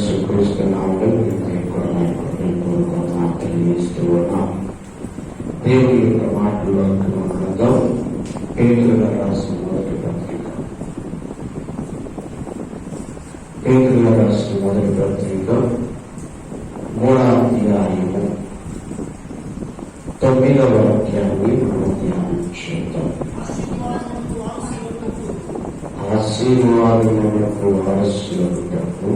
యేసుక్రీస్తు నామములో తెలియజేస్తూ ఉన్నాం. దేవుని యొక్క మాటల్లో గ్రంథం పేతురుగా రాసిన మొదటి పత్రిక, పేతురుగా రాసిన మొదటి పత్రిక 3వ అధ్యాయము 9వ వాక్యాన్ని మనం ధ్యానం చేద్దాం. ఆశీర్వాదములకు వారసులకు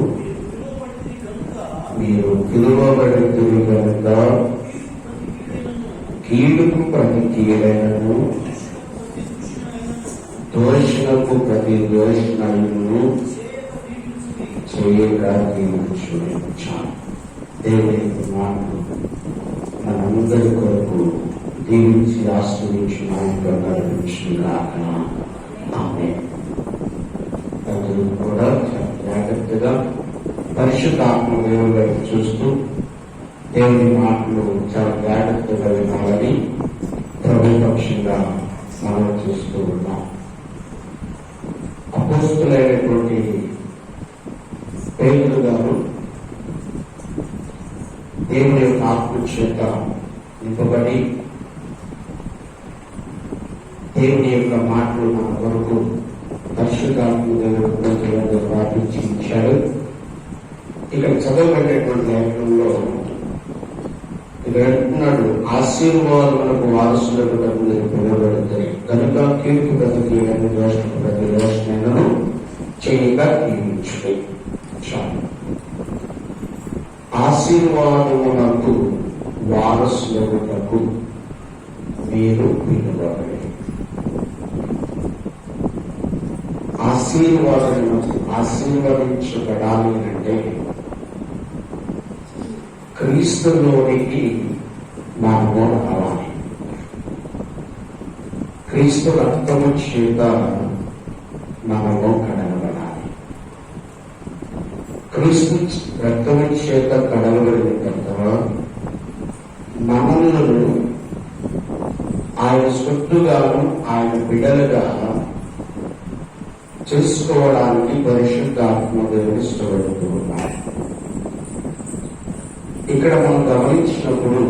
మీరు పిలువబడుతురు కనుక కీడుకు ప్రతి కీడైనను దోషణకు ప్రతి దోషణను చేయక చూపించాను. దేవుని మాటలు మనందరి కొరకు దీవించి ఆశ్రయించి నాయకులు నడిపించుగాక. ఆమేన్. అందరూ కూడా జాగ్రత్తగా పరిశుద్ధాత్మ దేవుని వైపు చూస్తూ దేవుని మాటలు చాలా జాగ్రత్తగా వినాలని ప్రభుపక్షంగా మనం చూస్తూ ఉన్నాం. అపోస్తులైనటువంటి పేతురు గారు దేవుని యొక్క ఆత్మ చేత నింపబడి దేవుని యొక్క మాటలు మన కొరకు పరిశుద్ధాత్మ దేవుడు ప్రార్థించి ఇచ్చాడు. ఇక్కడ చదవబడేటువంటి లేఖనంలో ఇక్కడ అంటున్నాడు, ఆశీర్వాదములకు వారసులకు మీరు పిలువబడతాయి కనుక కీర్తి బ్రతికేయని దోషకు ప్రతి దోషణను చేయక నియమించుతాయి. ఆశీర్వాదములకు వారసులకు మీరు పిలువబడి ఆశీర్వదించబడాలి అంటే క్రీస్తులోనికి మనము రావాలి. క్రీస్తు రక్తము చేత మనము కడగబడాలి. క్రీస్తు రక్తము చేత కడగబడిన తర్వాత మనల్ని ఆయన సొత్తుగాను ఆయన బిడ్డలుగా చేసుకోవడానికి పరిశుద్ధాత్మ దేవుడు ఇష్టపడుతూ ఉన్నారు. ఇక్కడ మనం గమనించినప్పుడు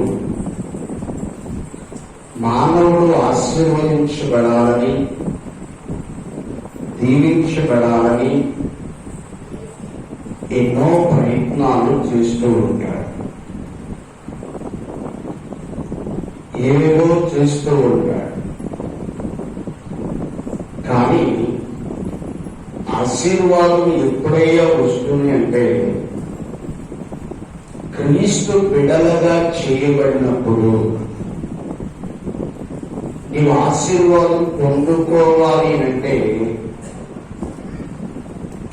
మానవుడు ఆశీర్వదించబడాలని దీవించబడాలని ఎన్నో ప్రయత్నాలు చేస్తూ ఉంటాడు. ఏవేవో చేస్తూ ఉంటాడు. కానీ ఆశీర్వాదం ఎప్పుడైనా వస్తుంది అంటే క్రీస్తు బిడ్డలుగా చేయబడినప్పుడు నీవు ఆశీర్వాదం పొందుకోవాలి అంటే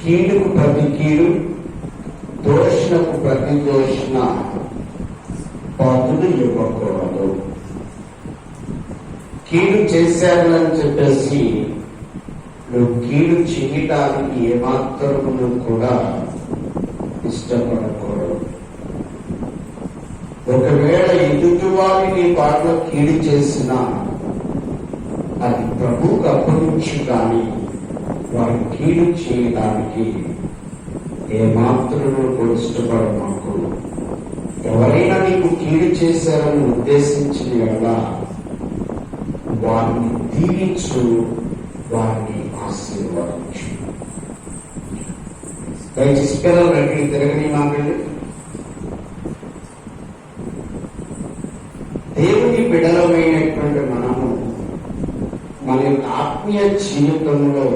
కీడుకు ప్రతి కీడు, దోషణకు ప్రతి దోషణ బదులు ఇవ్వకూడదు. కీడు చేశారని చెప్పేసి నువ్వు కీడు చేయటానికి ఏమాత్రము కూడా ఇష్టపడకూడదు. ఒకవేళ ఎదుటివారి నీ పాటల కీడు చేసినా అది ప్రభువుకు అప్పగించి కానీ వారి కీడు చేయడానికి ఏమాత్రము కూడా ఇష్టపడమాకు. ఎవరైనా నీకు కీడు చేశారని ఉద్దేశించిన ఎలా వారిని దీవించు, వారిని ఆశీర్వదించు. దయచేసి పిల్లలు రెడ్డి తిరగని మాకండి. దేవుని బిడ్డలమైనటువంటి మనము మన యొక్క ఆత్మీయ జీవితంలో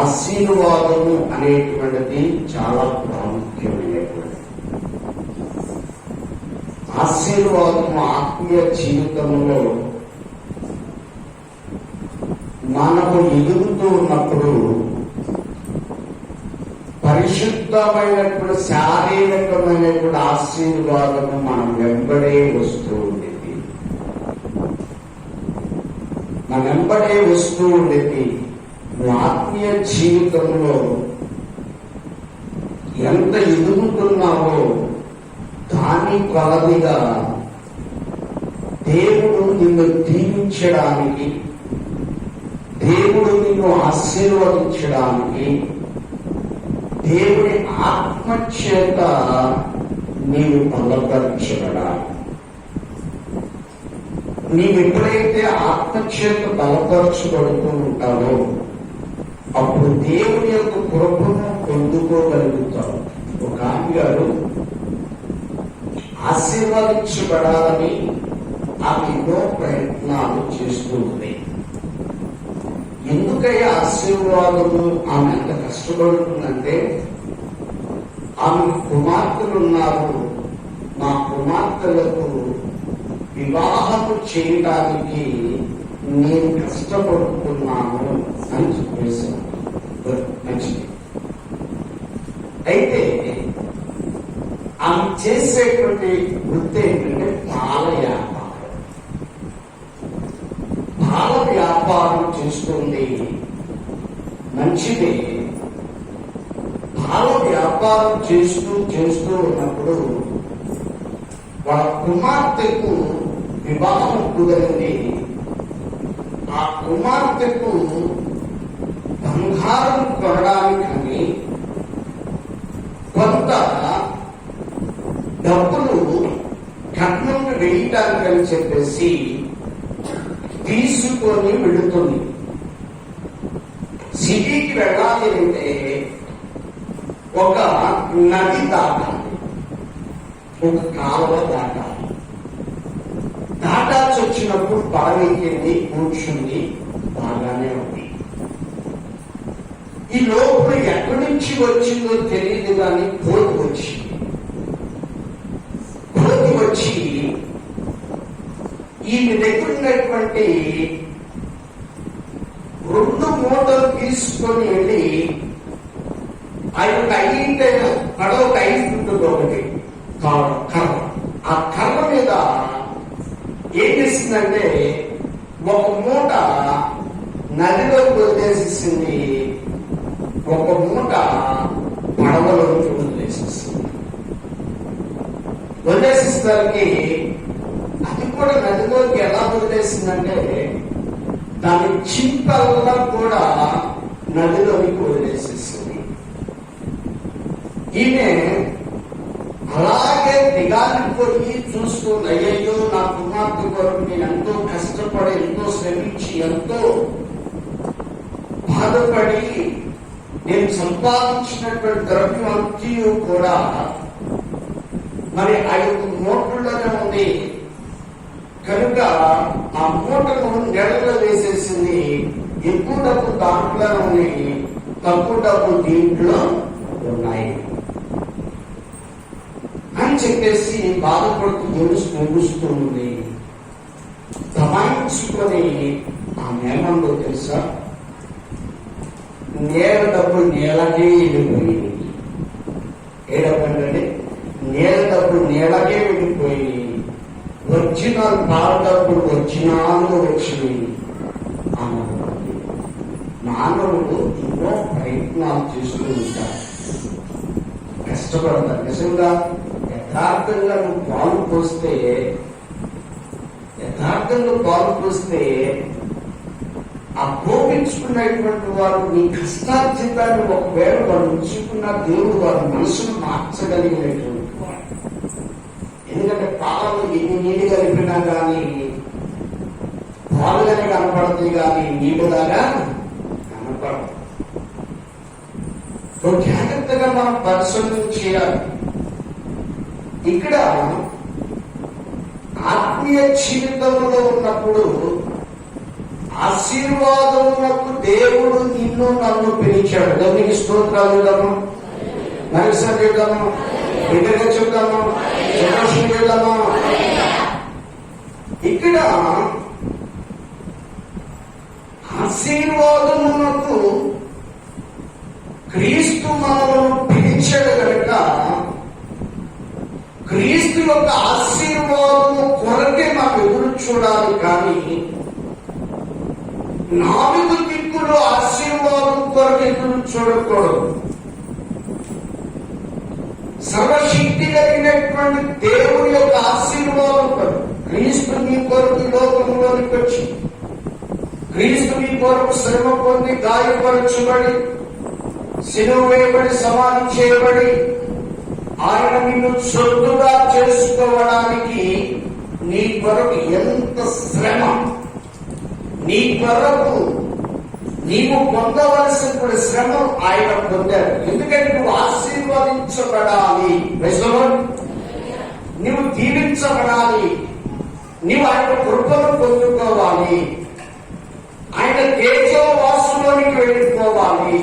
ఆశీర్వాదము అనేటువంటిది చాలా ప్రాముఖ్యమైనటువంటి ఆశీర్వాదము. ఆత్మీయ జీవితంలో మనము ఎదుగుతూ ఉన్నప్పుడు పరిశుద్ధమైనటువంటి శారీరకమైనటువంటి ఆశీర్వాదము మనం వెంబడే వస్తూ ఉండేది. మన వెంబడే వస్తూ ఉండేది. ఆత్మీయ జీవితంలో ఎంత ఎదుగుతున్నావో దాని కొలదిగా దేవుడు నిన్ను దీవించడానికి, దేవుడు నిన్ను ఆశీర్వదించడానికి దేవుని ఆత్మచేత నీవు బలపరచబడాలి. నీవెప్పుడైతే ఆత్మచేత బలపరచబడుతూ ఉంటావో అప్పుడు దేవుని యొక్క కృపను పొందుకోగలుగుతావు. ఒక ఆమె గారు ఆశీర్వదించబడాలని ఆమె ఎన్నో ప్రయత్నాలు చేస్తూ ఉంది. ఎందుకయ్యా ఆశీర్వాదము ఆమె ఎంత కష్టపడుతుందంటే, ఆమె కుమార్తెలు ఉన్నారు, మా కుమార్తెలకు వివాహము చేయడానికి నేను కష్టపడుతున్నాను అని చెప్పేశాను. మంచిది. అయితే ఆమె చేసేటువంటి వృత్తి ఏంటంటే పాల వ్యాపారం. పాల వ్యాపారం చేస్తుంది, మంచిది. పాల వ్యాపారం చేస్తూ ఉన్నప్పుడు వాళ్ళ కుమార్తెకు వివాహం కుదిరింది. ఆ కుమార్తెకు బంగారం కొనడానికని కొంత డబ్బులు కట్నం వేయటానికని చెప్పేసి తీసుకొని వెళుతుంది. సిటీకి వెళ్ళాలి అంటే ఒక నది దాటాలి, ఒక కాలువ దాటాలి. దాటాల్సి వచ్చినప్పుడు పడవెక్కింది, కూర్చుంది, బాగానే ఉంది. ఈ లోపల ఎక్కడి నుంచి వచ్చిందో తెలియదు కానీ కోతి వచ్చింది. కోతి వచ్చి ఈమె దగ్గర ఉన్నటువంటి 2 మూటలు తీసుకొని వెళ్ళి ఆ యొక్క పడవకు ఉంటుంది ఒకటి కర్ర. ఆ కర్ర మీద ఏం చేసిందంటే ఒక మూట నదిలో వదిలేసేసింది, ఒక మూట పడవలోకి వదిలేసేసింది. వదిలేసేసరికి అది కూడా నదిలోకి ఎలా వదిలేసిందంటే దాని చింతల్లా కూడా నదిలోకి వదిలేసేసింది. ఈమె అలాగే దిగాలిపోయి చూస్తుంది, అయ్యయ్యో నా కుమార్తె కొరకు నేను ఎంతో కష్టపడి, ఎంతో శ్రమించి, ఎంతో బాధపడి నేను సంపాదించినటువంటి ద్రవ్యం అంతయు కూడా మరి ఆ యొక్క మూటల్లోనే ఉంది కనుక ఆ మూటను నెలలో వేసేసింది. ఎక్కువ డబ్బు దాంట్లోనే ఉన్నాయి, తక్కువ డబ్బు దీంట్లో ఉన్నాయి అని చెప్పేసి బాధపడుతూ ముగుస్తుంది. దమాయించుకొని ఆ నేలంలో తెలుసా నేల డబ్బు నేలకే వెళ్ళిపోయింది. ఏ డబ్బు అంటే నేల డబ్బు నేలకే వెళ్ళిపోయి ఒరిజినల్ పాల డబ్బులు ఒరిజినల్గా వచ్చినాయి. మానవుడు ఎన్నో ప్రయత్నాలు చేస్తూ ఉంటారు, కష్టపడతారు. నిజంగా యథార్థంగా నువ్వు పాలు పోస్తే ఆ కోపించుకున్నటువంటి వారు నీ కష్టార్జితాన్ని ఒకవేళ వారు ఉంచుకున్న దేవుడు వారి మనసును మార్చగలిగినటువంటి వాడు. ఎందుకంటే పాలు ఎన్ని నీళ్ళు కలిపినా కానీ పాలుగానే కనపడుతుంది కానీ నీళ్ళలాగా కనపడదు. జాగ్రత్తగా మనం పరిశోధన చేయాలి. ఇక్కడ ఆత్మీయ జీవితంలో ఉన్నప్పుడు ఆశీర్వాదములకు దేవుడు నిన్ను నన్ను పిలిచాడు. దేవునికి స్తోత్రాలు చూద్దాము, నరిసరి చూద్దాము, బిడ్డగా చూద్దాము, సంతోషం చూద్దాము. ఇక్కడ ఆశీర్వాదములకు క్రీస్తు మనలను పిలిచాడు కనుక క్రీస్తు యొక్క ఆశీర్వాదము కొరకే మనం ఎదురు చూడాలి. కానీ 4 దిక్కులు ఆశీర్వాదం కొరకు ఎదురు చూడకూడదు. సర్వశక్తి కలిగినటువంటి దేవుని యొక్క ఆశీర్వాదం కొరకు క్రీస్తు మీ కొరకు లోకంలోనికి వచ్చి, క్రీస్తు మీ కొరకు శ్రమ పొంది గాయపరచబడి సిలువ వేయబడి సమాధి చేయబడి ఆయన నిన్ను సొత్తుగా చేసుకోవడానికి నీ కొరకు ఎంత శ్రమ, నీ కొరకు నీవు పొందవలసిన శ్రమను ఆయన పొందాడు. ఎందుకంటే నువ్వు ఆశీర్వదించబడాలి, నువ్వు దీవించబడాలి, నీవు ఆయన కృపను పొందుకోవాలి, ఆయన తేజోవాసులోనికి వెళ్ళిపోవాలి.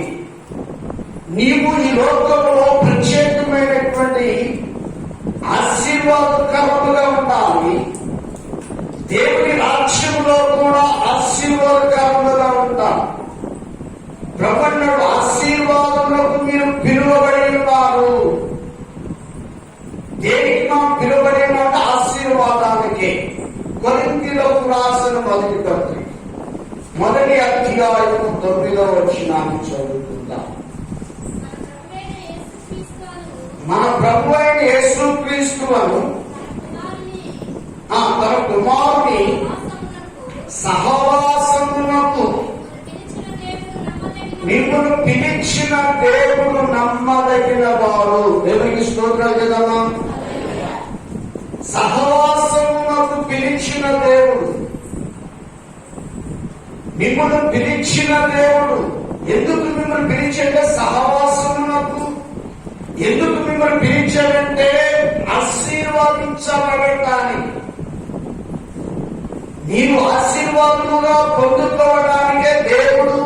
నీవు ఈ లోకంలో ప్రత్యేకమైనటువంటి ఆశీర్వాదకరముగా ఉండాలి, దేవుని రాజ్యంలో కూడా ఆశీర్వాదకరముగా ఉంటారు. ప్రభువుడు ఆశీర్వాదములకు మీరు పిలువబడి ఉన్నారు. దేనికి మనం పిలువబడి ఉన్నాం? ఆశీర్వాదానికి. కొరింథీయులకు రాసిన మొదటి పత్రిక 1వ అధ్యాయం 9వ వచనాన్ని చదువుకుందాం. మన ప్రభు అయిన యేసుక్రీస్తును తన కుమారుని సహవాసమునకు మిమ్మల్ని పిలిచిన దేవుడు నమ్మదగిన వారు. దేవునికి స్తోత్రాలు చేద్దామా. సహవాసమునకు పిలిచిన దేవుడు, మిమ్మల్ని పిలిచిన దేవుడు. ఎందుకు మిమ్మల్ని పిలిచాడంటే సహవాసమునకు. ఎందుకు మిమ్మల్ని పిలిచాడంటే ఆశీర్వాదించబడటానికి. నీవు ఆశీర్వాదముగా పొందుకోవడానికే దేవుడు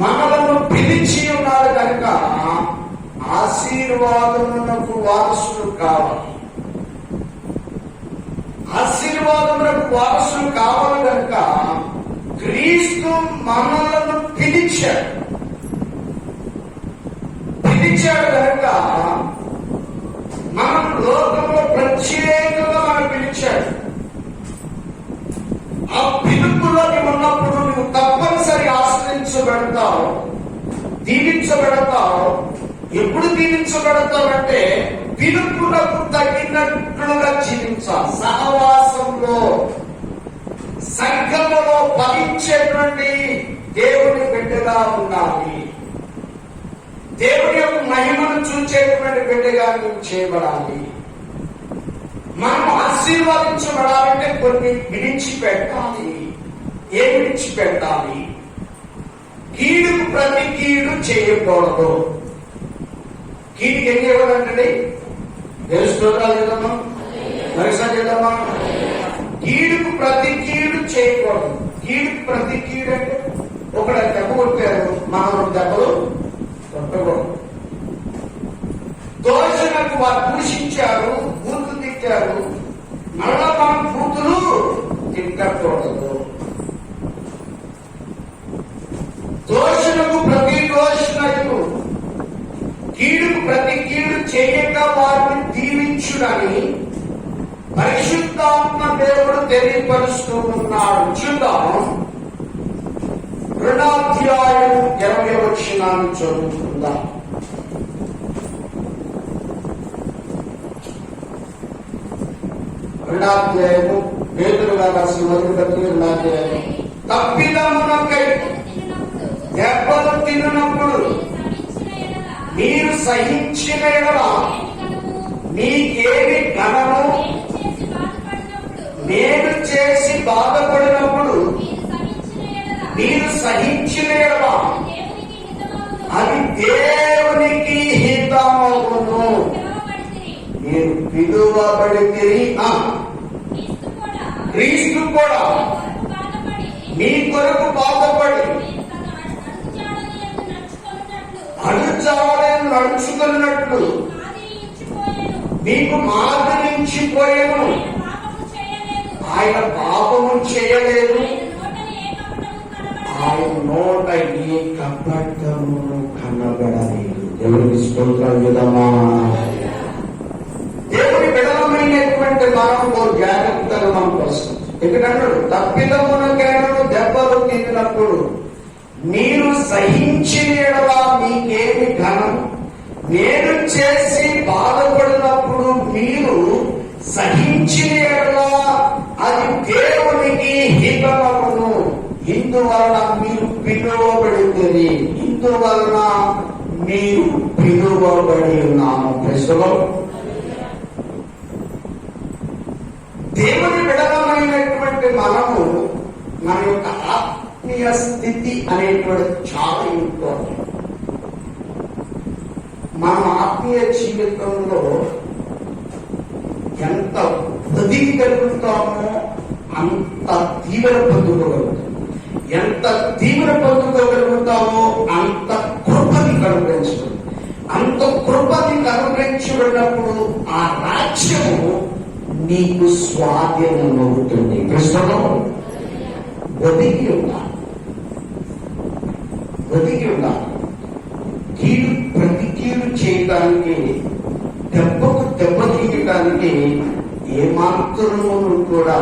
మనలను పిలిచి ఉన్నాడు కనుక ఆశీర్వాదమునకు వారసులు కావాలి. ఆశీర్వాదమునకు వారసులు కావాలి కనుక క్రీస్తు మనలను పిలిచాడు కనుక మనం లోకంలో ప్రత్యేకంగా మనం పిలిచాడు. ఆ పిలుపులోకి ఉన్నప్పుడు నువ్వు తప్పనిసరి ఆశ్రయించబడతావు, దీవించబడతావు. ఎప్పుడు దీవించబడతావంటే పిలుపులకు తగినట్లుగా జీవించాలి. సహవాసంలో, సంఘములో ఫలించేటువంటి దేవుని బిడ్డగా ఉండాలి. దేవుని యొక్క మహిమను చూచేటువంటి బిడ్డగా నువ్వు చేయబడాలి. మనం ఆశీర్వాదించబడాలంటే కొన్ని విడిచిపెట్టాలి. ఏం విడిచిపెట్టాలి? కీడుకు ప్రతి కీడు చేయకూడదు. కీడుకి ఏం చేయకూడదండి? దేవుని స్తోత్రాలు చేద్దామా, మరిసా చేద్దామా. కీడుకు ప్రతి కీడు చేయకూడదు. కీడుకు ప్రతి కీడు అంటే ఒకడు దెబ్బ కొట్టారు, మనం దెబ్బలు కొట్టకూడదు. దోషణకు వారు దూషించారు, బూతులు తిట్టారు, మళ్ళా మనం బూతులు తిట్టకూడదు. దోషణకు ప్రతి దోషణకు, కీడుకు ప్రతి కీడు చేయక వారిని దీవించుడని పరిశుద్ధాత్మ దేవుడు తెలియపరుస్తూ ఉన్నాడు. చూద్దాం. 2వ అధ్యాయం 20వ వచనాన్ని చదువుకుందాం. 2వ అధ్యాయము పేతురు గారు రాసిన మొదటి పత్రిక 2వ అధ్యాయం. తప్పిదమునకై దెబ్బలు తిన్నప్పుడు మీరు సహించిన ఎడల మీకేమి ఘనము, నేను చేసి బాధపడినప్పుడు మీరు సహించిన ఎడల అది దేవునికి హితమగును. మీరు పిలువబడితే క్రీస్తు కూడా మీ కొరకు బాధపడి అడుచాలని నడుచుకున్నట్లు మీకు మాదిరించిపోయాను. ఆయన పాపము చేయలేదు, ఆయన నోట ఏ కపటము కనబడలేదు. దేవునికి స్తోత్రం చేద్దామా. దేవుని విడలమైనటువంటి మనము జాగ్రత్తగా మనం కోసం. ఎందుకంటాడు తప్పిదమునకైనా దెబ్బలు తిన్నప్పుడు మీరు సహించిన ఎడల మీకేమి ఘనం, నేను చేసి బాధపడినప్పుడు మీరు సహించిన ఎడల అది దేవునికి హితమగును. ఇందువలన మీరు పిలువబడింది, ఇందువలన మీరు పిలువబడి ఉన్నాము. ప్రస్తుతం దేవుని విడవమైనటువంటి మనము మన యొక్క ఆత్మీయ స్థితి అనేటువంటి చాలా ఇంపార్టెంట్. మన ఆత్మీయ జీవితంలో ఎంత బతికగలుగుతామో అంత తీవ్ర పొందుకోగలుగుతాం. ఎంత తీవ్ర పొందుకోగలుగుతామో అంత కృపని కనుగరించుకుంది. అంత కృపని కనుగరించబడినప్పుడు ఆ రాజ్యము నీకు స్వాధీనం అవుతుంది. ప్రస్తుతం బతికి ఉండాలి. కీడు ప్రతి కీడు చేయడానికి, దెబ్బకు దెబ్బ తీయడానికి ఏమాత్రము కూడా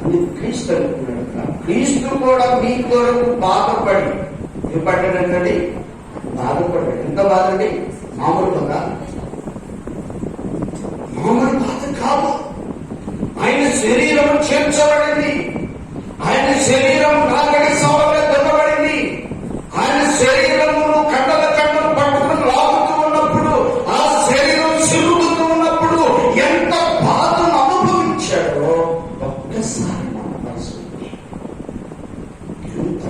అని క్రీస్తు అంటున్నాడు. క్రీస్తు కూడా మీ కొరకు బాధపడి ఏ పడ్డాడండి? బాధపడ్డాడు. ఎంత బాధండి? మామూలు బాధ కాదు. ఆయన శరీరం చేర్చబడింది. ఆయన శరీరం రాగడి సవరణ దెబ్బబడింది. ఆయన శరీరమును కండల కండలు పట్టుకుని లాగుతూ ఉన్నప్పుడు, ఆ శరీరం సిరుగుతూ ఉన్నప్పుడు ఎంత బాధను అనుభవించాడో ఒక్కసారి మన పరిస్థితి ఎంత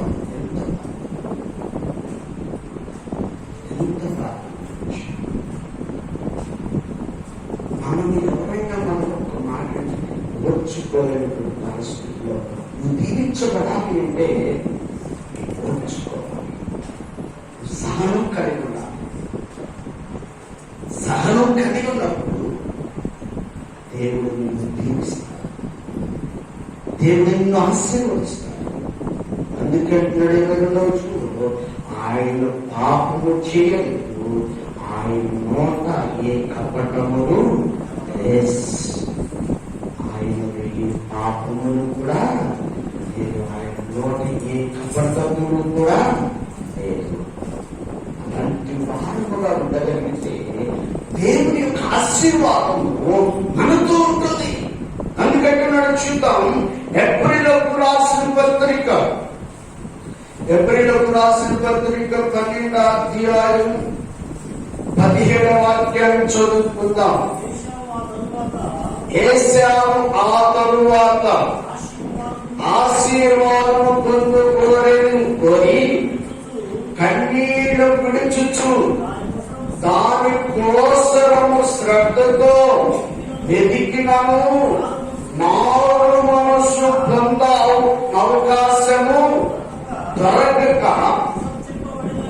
మనం ఎవరైనా మనం ఒక మాట ఓర్చుకోలేనటువంటి పరిస్థితిలో నువ్వు దీవించబడాలి అంటే ఓర్చుకోవాలి. సహనం కలిగి ఉండాలి. సహనం కలిగి ఉన్నప్పుడు దేవుడు నిన్ను దీవిస్తాడు. దేవుడు నిన్ను ఆశీర్వదిస్తాడు. అందుకంటున్నాడు ఎవరిలో చూడు, ఆయన పాపము చేయలేదు, ఆయన నోట ఏ కపటములు, ఆయన ఈ పాపములు కూడా లేదు, ఆయన నోట ఏ కపటములు కూడా లేదు. అలాంటి వారు కూడా ఉండగలిగితే దేవుని యొక్క ఆశీర్వాదము మనతో ఉంటుంది. అందుకంటే నాడు చూద్దాం, ఎబ్రీయులకు రాసిన పత్రిక 12వ అధ్యాయం 17వ వాక్యాన్ని చదువుకుందాం. ఏశావు ఆ తరువాత ఆశీర్వాదము పొందుకోని కన్నీళ్లు విడుచుచు దాని కోసరము శ్రద్ధతో వెతికినము, మారు మనసు పొంద అవకాశము దొరకక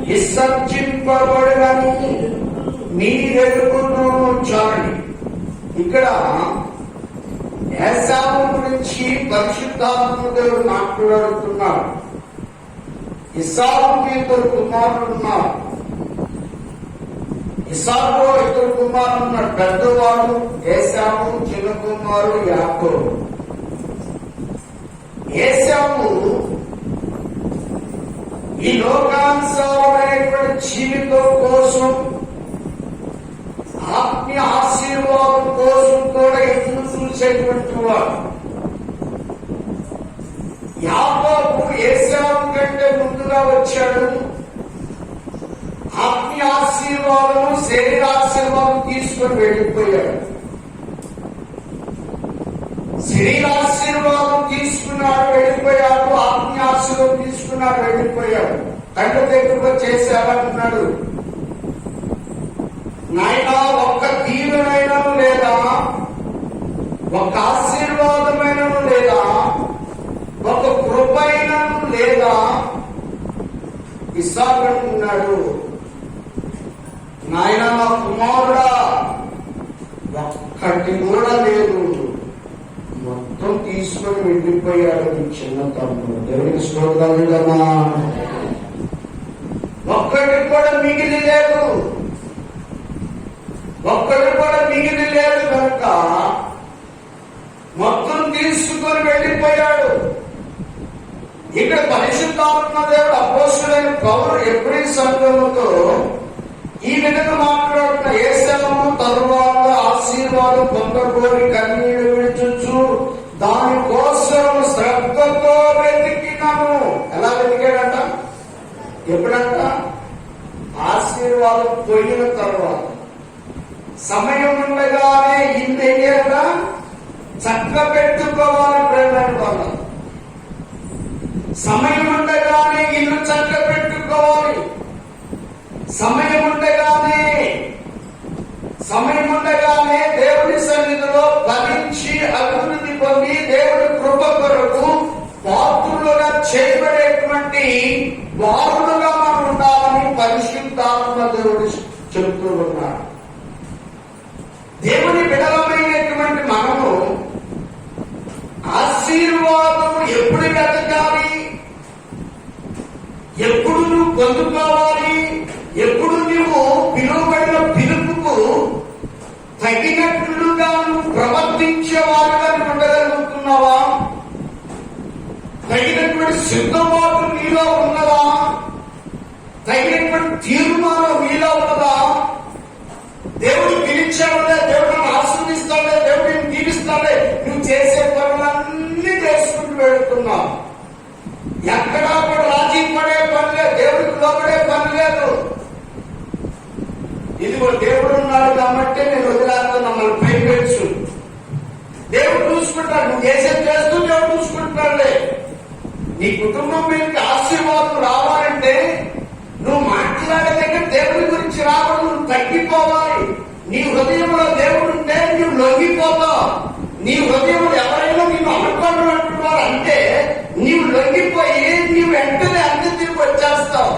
విసర్జింపబడని మీరెరుగును చాలండి. ఇక్కడ ఏశావు గురించి పరిశుద్ధాత్మ దేవుడు మాట్లాడుతున్నాడు. ఇస్సాకుకి 2 కుమారులు ఉన్నారు. ఇస్సాకు 2 కుమారులు ఉన్నారు. పెద్దవాడు ఏశావు, చిన్న కుమారుడు యాకోబు. ఏశావు ఈ లోకానుసారమైనటువంటి జీవితం కోసం, ఆత్మీయ ఆశీర్వాదం కోసం కూడా ఎదురు చూసేటువంటి వాడు. యాకోబు ఏశావు కంటే ముందుగా వచ్చాడు. ఆత్మీయ ఆశీర్వాదము, శరీరాశీర్వాదం తీసుకొని వెళ్ళిపోయాడు. శరీరాశీర్వాదం తీసుకున్నాడు, వెళ్ళిపోయాడు. ఆత్మీయ ఆశీర్వాదం తీసుకున్నాడు, వెళ్ళిపోయాడు. తండ్రి దగ్గరకు చేశాడంటున్నాడు, నాయనా ఒక్క దీవెనైనను లేదా, ఒక ఆశీర్వాదమైనను లేదా, ఒక కృపైనను లేదా. ఇస్సాకు అంటున్నాడు, నాయనా మా కుమారుడా ఒక్కటి కూడా లేదు, మొత్తం తీసుకొని వెళ్ళిపోయాడు నీ చిన్న తమ్ముడు. దేవునికి స్తోత్రాలు కదా. ఒక్కటి కూడా మిగిలి లేదు, కనుక మొత్తం తీసుకొని వెళ్ళిపోయాడు. ఇక్కడ పరిశుద్ధాత్మ దేవుడు అపోస్తలుడైన పౌలు ఎబ్రీ సంఘముతో ఈ విధంగా మాట్లాడుతున్న, ఏశావు తరువాత ఆశీర్వాదం పొందకోరి కన్నీళ్లు విడుచుచు దానికోసం శ్రద్ధతో వెతికినాను. ఎలా వెతికాడంట? ఎప్పుడంట? ఆశీర్వాదం పోయిన తర్వాత సమయం ఉండగానే ఇల్లు ఏరియా చక్క పెట్టుకోవాలి. ప్రేమైన వాళ్ళ సమయం ఉండగానే ఇల్లు చక్క పెట్టుకోవాలి. సమయం ఉండగానే దేవుని సన్నిధిలో ఫలించి అభివృద్ధి పొంది దేవుడి కృప కొరకు పాత్రులుగా చేయబడేటువంటి వారులుగా మనం ఉండాలని పరిశుద్ధాత్మ దేవుడు చెబుతూ ఉన్నాడు. దేవుని బిడలమైనటువంటి మనము ఆశీర్వాదం ఎప్పుడు వెతకాలి, ఎప్పుడు నువ్వు పొందుకోవాలి, ఎప్పుడు నువ్వు పిలువబడిన పిలుపుకు తగినట్లుగా నువ్వు ప్రవర్తించేవారుగా ఉండగలుగుతున్నావా? తగినటువంటి సిద్ధపాటు నీలో ఉన్నదా? తగినటువంటి తీర్మానం నీలో ఉన్నదా? దేవుడు పిలిచాడే, దేవుడు ఆశీర్వదిస్తాడే, దేవుడిని దీవిస్తాడే, నువ్వు చేసే పనులన్నీ చేసుకుంటూ వెళుతున్నావు. ఎక్కడా కూడా రాజీ పడే పని లేదు, దేవుడికి లోపడే పని లేదు. ఇదిగో దేవుడు ఉన్నాడు కాబట్టి నేను వదిలేస్తాను, మమ్మల్ని పైపెచ్చు. దేవుడు చూసుకుంటాడు, నువ్వు చేసేది చేస్తూ దేవుడు చూసుకుంటాడులే. నీ కుటుంబం మీదకి ఆశీర్వాదం రావాలంటే నువ్వు మాట్లాడే దగ్గర దేవుడి గురించి రావడం, నువ్వు తగ్గిపోవాలి. నీ హృదయంలో దేవుడు ఉంటే నువ్వు లొంగిపోతావు. నీ హృదయంలో ఎవరైనా నిన్ను అనుకోవడం అంటున్నారు అంటే నీవు లొంగిపోయి నీవు వెంటనే అంత తిరిగి వచ్చేస్తావు.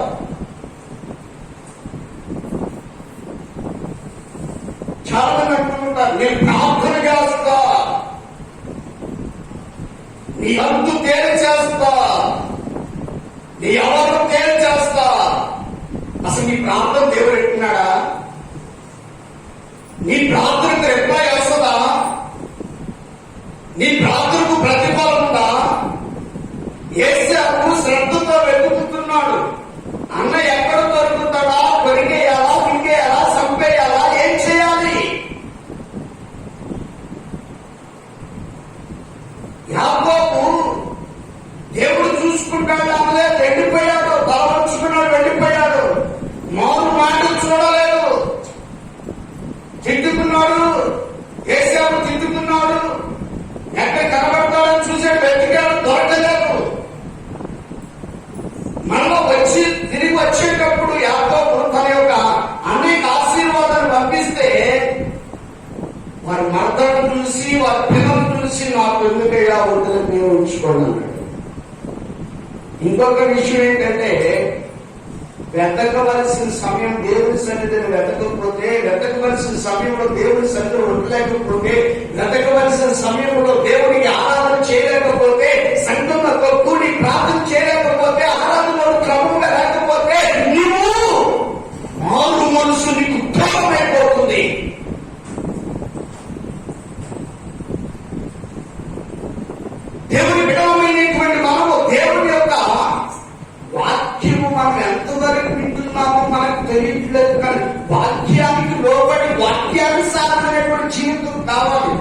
చాలా మంది అంటున్నారు, నేను ప్రార్థన చేస్తా, నీ అంతు తేలి చేస్తా, నీ ఎవరు తేలి చేస్తా. అసలు నీ ప్రార్థన దేవుడు ఎట్టున్నాడా? నీ ప్రార్థనకు రిప్లై వస్తుందా? నీ ప్రార్థనకు ప్రతిఫలం ఉందా? యేసేపు శ్రద్ధతో వెతుకుతున్నాడు. అన్న ఎక్కడ దొరుకుతాడా? కొరికేయాలా, మింగేయాలా, చంపేయాలా, ఏం చేయాలి? యాకోబు దేవుడు చూసుకుంటాడు అనలే, వెళ్ళిపోయాడు. తలవంచుకున్నాడు, వెళ్ళిపోయాడు. మారు మాటలు చూడలేదు, తిట్టుకున్నాడు. యేసేపు తిట్టుకున్నాడు. ఎక్కడ కనబడతాడని చూసాడు, వెతికాడు, దొరకలేదు. మనలో తిరిగి వచ్చేటప్పుడు యాకోబు తన యొక్క అనేక ఆశీర్వాదాలు పంపిస్తే వారి మర్దను చూసి, వారి పిల్లలు చూసి, నాకు ఎందుకయ్యా వద్దులకు నేను ఉంచుకోండి అన్నాడు. ఇంకొక విషయం ఏంటంటే, వెతకవలసిన సమయం దేవుని సన్నిధిని వెతకపోతే, వెతకవలసిన సమయంలో దేవుని సన్నిధిని ఉండలేకపోతే, వెతకవలసిన సమయంలో దేవునికి ఆరాధన చేయలేకపోతే, సంఘంలో కూడి ప్రార్థన చేయలేకపోతే, ఆరాధనలో క్రమంగా లేకపోతే నీవు మారు మనసు నీకు దూరమైపోతుంది. దేవుని బిడమైనటువంటి మనము దేవుని యొక్క వాక్యము మనం ఎంతవరకు వింటున్నామో మనకు తెలియట్లేదు. కానీ వాక్యానికి లోబడి వాక్యానుసారమైనటువంటి జీవితం కావాలి.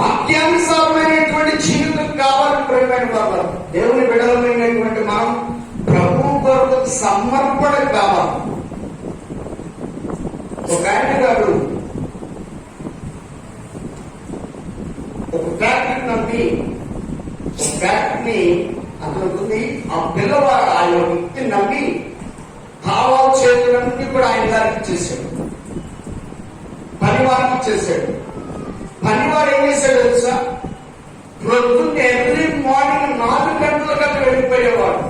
వాక్యానుసారమైనటువంటి జీవితం కావాలి. ప్రియమైన వాళ్ళు, దేవుని బిడలమైనటువంటి మనం ప్రభువు కొరకు సమర్పణ కావాలి. ఒక ఆయన గారు ఒక ఫ్యాక్టరీ నమ్మి, ఒక ఫ్యాక్టరీని అతనుంది. ఆ పిల్లవాడు ఆయన వ్యక్తి నమ్మి భావాలు చేతులన్నీ కూడా ఆయన గారికి ఇచ్చేసాడు, పనివారికి ఇచ్చేసాడు. పనివారు ఏం చేశాడు తెలుసా? ప్రొద్దున్న ఎర్లీ మార్నింగ్ 4 గంటలకల్లా వెళ్ళిపోయేవాడు.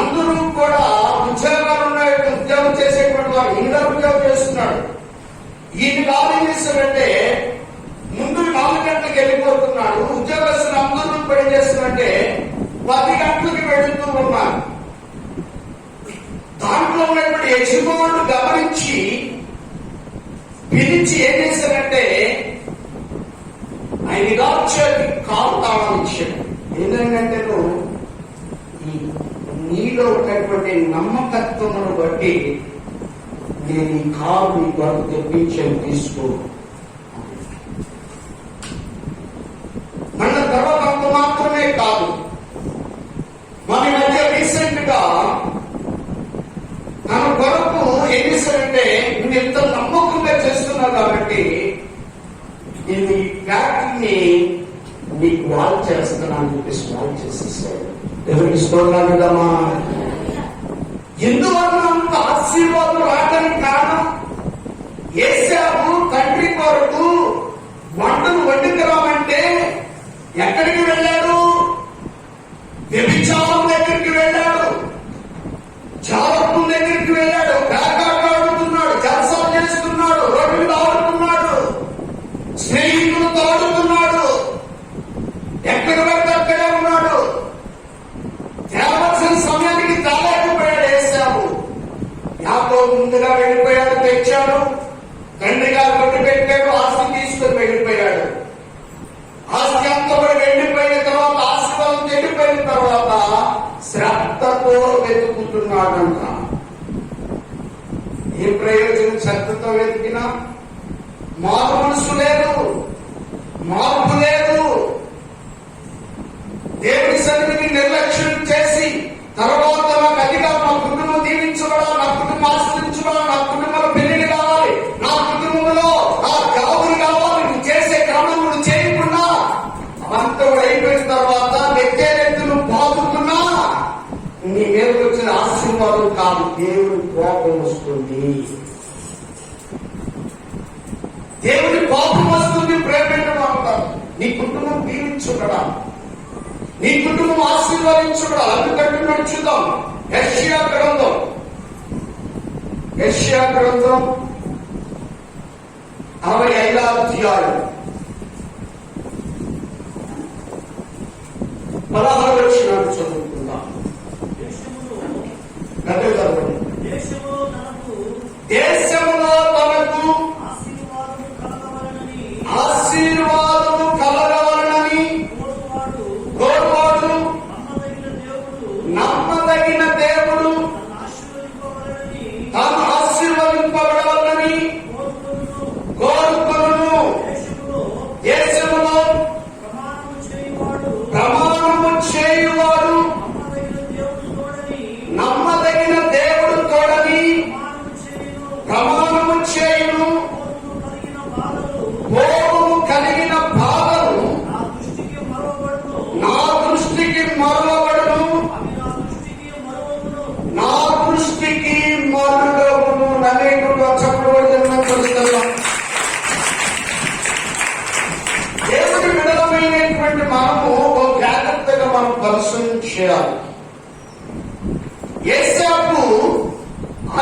అందరూ కూడా ఉద్యోగాలు ఉన్నాయి, ఉద్యోగం చేసేటువంటి వాడు ఇంకా ఉద్యోగం చేస్తున్నాడు. ఈయన కాదు ఏం చేశాడంటే, ముందు 4 గంటలకు వెళ్ళిపోతున్నాడు. ఉద్యోగస్తులు అందరూ పని చేస్తున్నట్టే 10 గంటలకి వెళుతూ ఉన్నారు. దాంట్లో ఉన్నటువంటి యజమానులు గమనించి పిలిచి ఏం చేశారంటే, ఆయన ఇదాచేది కాలు తాళం ఇచ్చాడు. ఏంటంటే నువ్వు నీలో ఉన్నటువంటి నమ్మకత్వమును బట్టి నేను ఈ కాలు నీ కొరకు తెప్పించాను, తీసుకో. మన తర్వాత అంత మాత్రమే కాదు, మన మధ్య రీసెంట్ గా ఎందుకంటే నువ్వు ఎంత నమ్మకంగా చేస్తున్నావు కాబట్టి నేను ఈ ఫ్యాక్టరీని నీకు వాల్ చేస్తున్నాను చెప్పేసి వాల్ చేసేసాడు. ఎవరికి స్తోత్రాలుదమ్మా. ఎందువల్ల అంత ఆశీర్వాదం రావడానికి కారణం, ఏశావు తండ్రి కొరకు వంటను వండుకురామంటే ఎక్కడికి వెళ్ళాడు? వ్యభిచారం దగ్గరికి వెళ్ళాడు, జాగ్రత్త దగ్గరికి వెళ్ళాడు, పేకాట ఆడుతున్నాడు, జలసాలు చేస్తున్నాడు, రోడ్డు మీద ఆడుతున్నాడు, స్నేహితులతో ఆడుతున్నాడు, ఎక్కడ పడితే అక్కడే ఉన్నాడు. తేవాల్సిన సమయానికి తేలేకపోయాడు ఏశావు. యాకోబు ముందుగా వెళ్ళిపోయాడు, తెచ్చాడు, తండ్రి గారు కొట్టి పెట్టాడు, ఆస్తి తీసుకుని వెళ్ళిపోయాడు. ఆస్తి అంతా కూడా వెళ్ళిపోయిన తర్వాత, ఆశీర్వాదం వెళ్ళిపోయిన తర్వాత శ్రద్ధతో వెతుకుతున్నాడంట. ఏ ప్రయోజనం శ్రద్ధతో వెతికినా? మారు మనసు లేదు, మార్పు లేదు. దేవుడి సన్నిధిని నిర్లక్ష్యం చేసి తర్వాత నాకు అదిగా నా కుటుంబం దీవించబడాలి, నా కుటుంబం ఆశ్రయించబడాలి, నా కుటుంబంలో పెళ్లిళ్ళు కావాలి, నా కుటుంబంలో నా జాబులు కావాలి, నువ్వు చేసే క్రమం నువ్వు చేయకుండా అవంతా అయిపోయిన తర్వాత నెత్తేనెత్తులు బాగుతున్నా నీ మీద వచ్చిన ఆశీర్వాదం కాదు, దేవుడి కోపం వస్తుంది. దేవుడి కోపం వస్తుంది. ప్రేమేంటో అంటారు. నీ కుటుంబం దీవించబడాలి, నీ కుటుంబం ఆశీర్వదించబడాలి. అందుకంటే నడుచుదాం. యెషయా గ్రంథం 65వ అధ్యాయం 16వ వచనం చదువుకుందాం. దేశములో తనకు ఆశీర్వాదము కలగవలనని కోరువాడు నమ్మదగిన దేవుడు తాను ఆశీర్వదింపబడవలనని కోరుకొనును. దేశములో ప్రమాణము చేయువాడు నమ్మదగిన దేవుడు తోడని ప్రమాణము చేయును. కోపము కలిగిన బాధలు నా దృష్టికి మరువబడును, నా దృష్టికి మరుగవును. అనేకుడు చెప్పబడుతున్నా. దేవుడి విడలమైనటువంటి మనము జాగ్రత్తగా మనం పరిశీలన చేయాలి. ఏశావు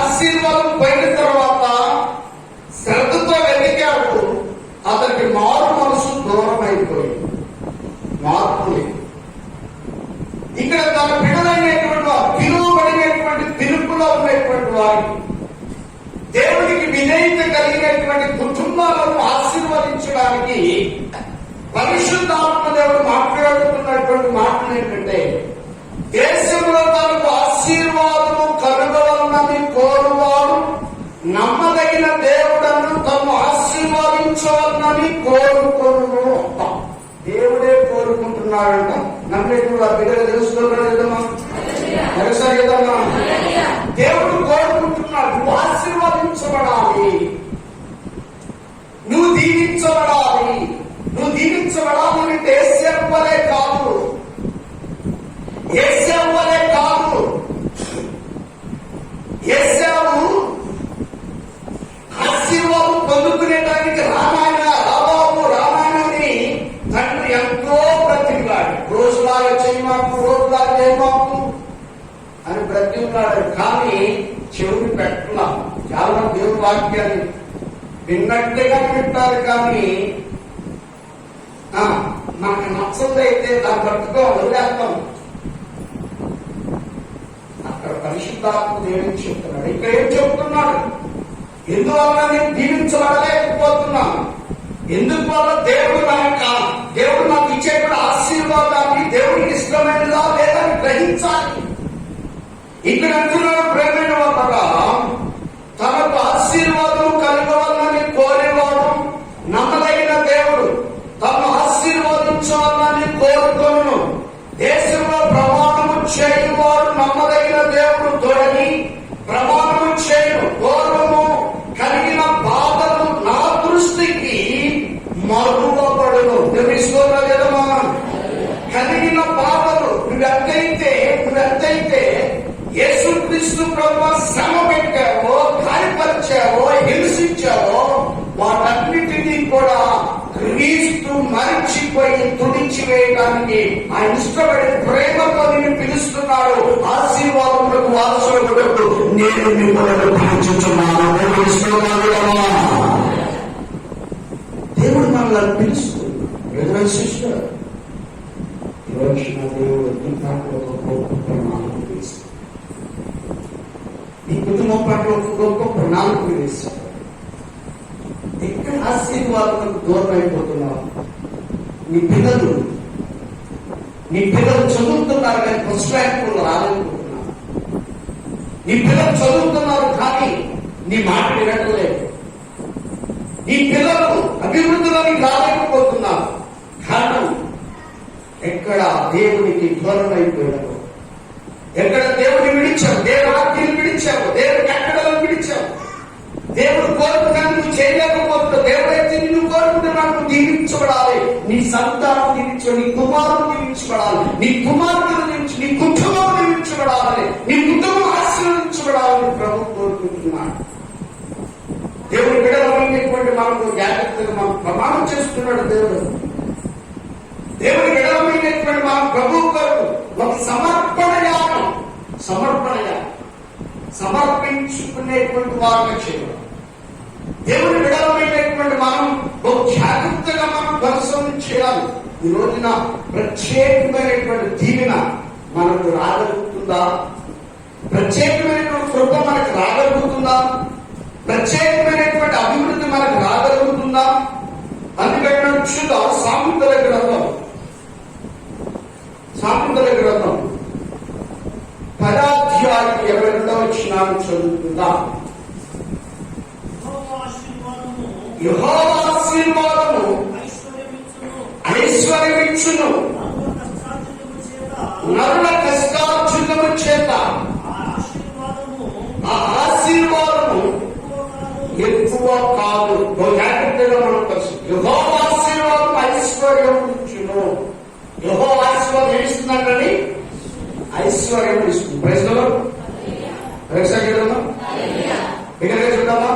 ఆశీర్వాదం పోయిన తర్వాత శ్రద్ధతో వెతికాడు, అతనికి మారు మనసు దూరం అయిపోయింది, మార్పు లేదు. ఇక్కడ తన బిడ్డలైనటువంటి పిలువబడినటువంటి పిలుపులో ఉన్నటువంటి వారికి, దేవుడికి విధేయత కలిగినటువంటి కుటుంబాలను ఆశీర్వదించడానికి పరిశుద్ధాత్మ దేవుడు మాట్లాడుతున్నటువంటి మాటలు ఏంటంటే, దేశంలో తనకు ఆశీర్వాదము కలగవలనని కోరువాడు నమ్మదగిన దేవుడను తను ఆశీర్వాదించవాలని కోరుకోను. దేవుడే కోరుకుంటున్నాడంట. నమ్మేటువంటి ఆ బిడ్డలు తెలుసుకోగలదమ్మా, తెలుసా? దేవుడు కోరుకుంటున్నాడు, నువ్వు ఆశీర్వదించబడాలి, నువ్వు దీవించబడాలి. నువ్వు దీవించబడాలంటే ఏశావు వలే కాదు, ఏశావు వలే కాదు. ఏశావు ఆశీర్వాదం పొందుకునేటానికి రామాయణని తండ్రి ఎంతో బ్రతికిలాడు. రోజులాగా చేయమాకు, రోజులాగా చేయమాకు అని బ్రతికిలాడు. కానీ చెవుని పెట్టలా. చాలా దేవుని వాక్యాన్ని విన్నట్టుగా వింటారు, కానీ మనకు నచ్చదైతే దాన్ని పట్టుకో వదిలేస్తాం. అక్కడ పరిశుద్ధాత్మ దేవుని చెప్తున్నాడు, ఇక్కడ ఏం చెప్తున్నాడు? ఎందువల్ల నేను దీవించబడలేకపోతున్నాను, ఎందువల్ల దేవుడు నాకు ఇచ్చేటువంటి ఆశీర్వాదాన్ని దేవుడికి ఇష్టమైనదా లేదా అని గ్రహించాలి. ఇక్కడ అంటున్నాడు, ప్రేమైన వాడగా తనకు ఆశీర్వాదం కలగవాలని కోరేవాడు నమ్మదగిన దేవుడు తను ఆశీర్వదించాలని కోరుకోను. దేశంలో ప్రమాణము చేయువాడు నమ్మదగిన దేవుడు తోడని ప్రమాణము చేయను. పూర్వము చేయడానికి ఆయన ఇష్టపడే ప్రేమతో నిన్ను పిలుస్తున్నాడు. ఆశీర్వాదములకు వారసులకు నేను మిమ్మల్ని పిలుచుచున్నాను. దేవుడు మనల్ని పిలుస్తున్నాడు. శిష్యుడు ఈరోజు నా దేవుడు నీ పట్ల ఒక గొప్ప ప్రణాళిక వేశాడు. నీ కుటుంబం పట్ల ఒక గొప్ప ప్రణాళిక వేశాడు. ఎక్కడ ఆశీర్వాదాలకు దూరం అయిపోతున్నావు? నీ పిల్లలు చదువుతున్నారు కానీ ఫస్ట్ ర్యాంకులు రాలేకపోతున్నారు. నీ పిల్లలు చదువుతున్నారు కానీ నీ మాట వినట్లేదు. నీ పిల్లలు అభివృద్ధిలోకి రాలేకపోతున్నారు. కారణం ఎక్కడ దేవునికి దూరం అయిపోయారు, ఎక్కడ దేవుని విడిచావు, దేవుని ఆజ్ఞలు విడిచావు, దేవుని కట్టడలను విడిచావు. దేవుడు కోరుకున్నాను నువ్వు చేయలేకపోతున్నావు. దేవుడైతే నిన్ను కోరుకుంటున్నాను నువ్వు దీవించబడాలి. నీ సంతానం దీవించబడి, నీ కుమారుడు దీవించబడాలి, నీ కుమార్తెను దీవించి, నీ కుటుంబం దీవించబడాలని, నీ కుటుంబం ఆశీర్వదించబడాలని ప్రభు కోరుకుంటున్నాడు. దేవుడి బిడ్డలమైనటువంటి మనకు జాగ్రత్తగా మనం ప్రమాణం చేస్తున్నాడు. దేవుడి బిడ్డలమైనటువంటి మన ప్రభు కొరకు ఒక సమర్పించుకునేటువంటి వారుగా చేయాలి. దేవుని విడలమైనటువంటి మనం ఒక జాగ్రత్తగా మనం పరిశోధన చేయాలి. ఈ రోజున ప్రత్యేకమైనటువంటి దీవెన మనకు రాగలుగుతుందా? ప్రత్యేకమైనటువంటి కృప మనకు రాగలుగుతుందా? ప్రత్యేకమైనటువంటి అభివృద్ధి మనకు రాగలుగుతుందా? అందుకంటే చూద్దాం. సామెతల గ్రంథం 10:22 చదువుతుందా? యెహోవా ఆశీర్వాదము ఐశ్వర్యమిచ్చును, నరుల కష్టార్జితము చేత ఆ ఆశీర్వాదము ఎక్కువ కాదు. జాగ్రత్తగా మనం పరిస్థితి. యెహోవా ఆశీర్వాదం ఐశ్వర్యం ఇచ్చును. యెహోవా ఆశీర్వాదం ఏమిస్తున్నాడని ఐశ్వర్యం ఇస్తుంది. ప్రజలు చూడమ్మా.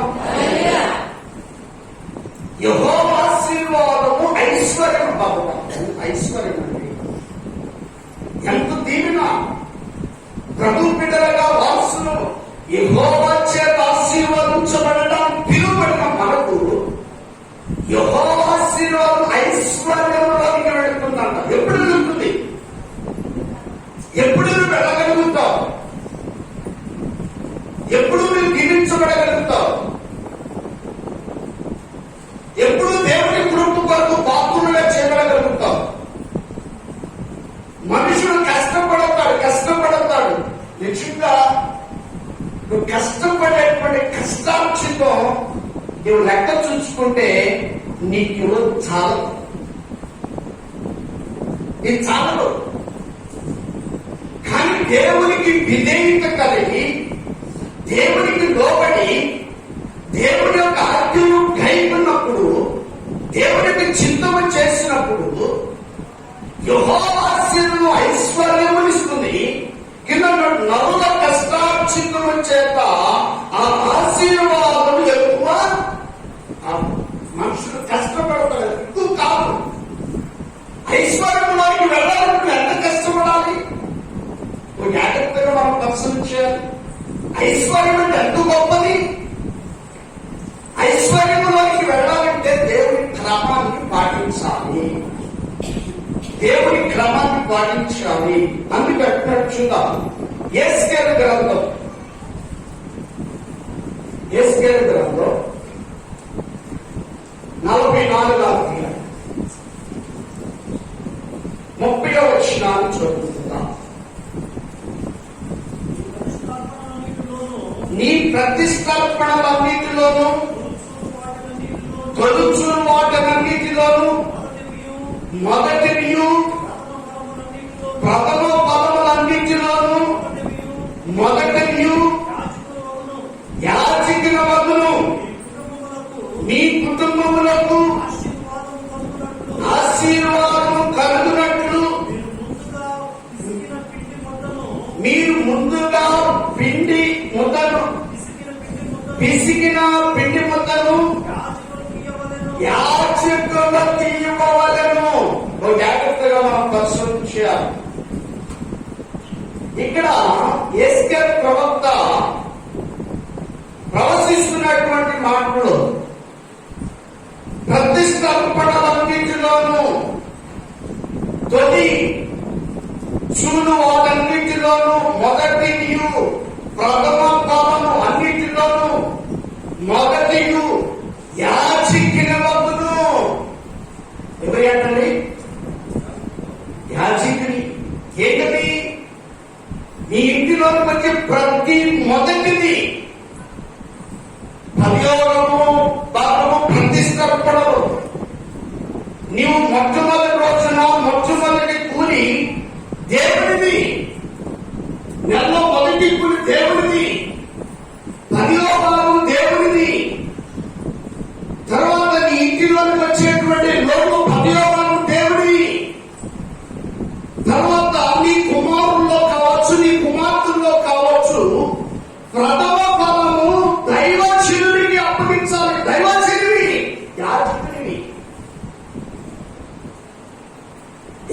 యెహోవా ఆశీర్వాదము ఐశ్వర్యం. ఐశ్వర్యం అండి ఎంత దీవెన. ప్రభు బిడ్డలుగా వారసులు యెహోవా చేత ఆశీర్వదించబడడం పిలువబడిన మనకు యెహోవా ఆశీర్వాదం ఐశ్వర్యంలోకి వెళుతుందంట. ఎప్పుడు వెళ్తుంది? ఎప్పుడు నువ్వు వెళ్ళగలుగుతావు? ఎప్పుడు నువ్వు దీవించబడగలుగుతావు? ఎప్పుడు దేవుని కృప కొరకు పాత్రులుగా చేయగలుగుతావు? మనుషుడు కష్టపడతాడు. నిజంగా నువ్వు కష్టపడేటువంటి కష్టార్జితం నువ్వు లెక్క చూసుకుంటే నీకు చాలదు. ఇది చాలదు. కానీ దేవునికి విధేయత కలిగి, దేవునికి లోబడి, దేవుని యొక్క ఆజ్ఞను గైకొన్నప్పుడు, దేవునికి చిత్తము చేసినప్పుడు యెహోవా ఆశీర్వాదం ఐశ్వర్యమునిస్తుంది. కింద నరుల కష్టార్జితము చేత ఆ ఆశీర్వాదం ఎక్కువ. మనుషులు కష్టపడతారు, ఎక్కువ కాదు. ఐశ్వర్యంలోకి వెళ్ళాలంటే ఎంత కష్టపడాలి? జాగ్రత్తగా మనం పరిశీలించాలి. ఐశ్వర్యం అంటే ఎంత గొప్పది. ఐశ్వర్యంలోకి వెళ్ళాలంటే దేవుని క్రమాన్ని పాటించాలి. అందుకంటే చూద్దాం. యేస్కేలు గ్రంథం 44వ అధ్యాయం 30వ వచనాన్ని చదువుతున్నాం. నీ ప్రతిష్టార్పణలన్నిటిలోనూ, తొలుచు వాటన్నిటిలోనూ మొదటివియు, ప్రథమ ఫలములన్నిటిలోనూ మొదటివియు యాజకుల వలన మీ కుటుంబములకు ఆశీర్వాదం కలుగునట్లు మీరు ముందుగా పిసికిన పిండి ముద్దను యాజకులకు ఇవ్వవలెను. జాగ్రత్తగా మనం పరిశోధించాలి. ఇక్కడ ఎస్కేల్ ప్రవక్త ప్రవశిస్తున్నటువంటి మాటలు ప్రతిష్టర్పణలన్నింటిలోనూ తొలి చూలు వాటన్నింటిలోనూ మొదటి ప్రథమ ఫలము అన్నింటిలోనూ మొదటి యాజకుని వద్దును. ఎవరి అంటండి? యాజకుని. ఏంటది? నీ ఇంటిలోకి వచ్చే ప్రతి మొదటిది పర్యోగము భాగము ప్రతిష్టర్పణలు. నీవు మొట్టమొదటి రోజున మొట్టమొదటి కూలి దేవుడిది, నెలలో మొదటి కూలి దేవుడిది, పర్యోగాలు దేవుడిది. తర్వాత నీ ఇంటిలోకి వచ్చేటువంటి లోటు పర్యోగాలు దేవుడివి. తర్వాత నీ కుమారుల్లో కావచ్చు, నీ కుమార్తెల్లో కావచ్చు, ప్రథమ ఫలము దైవజనుడికి అప్పగించాలి. దైవజనుడివి, యాజకుడివి,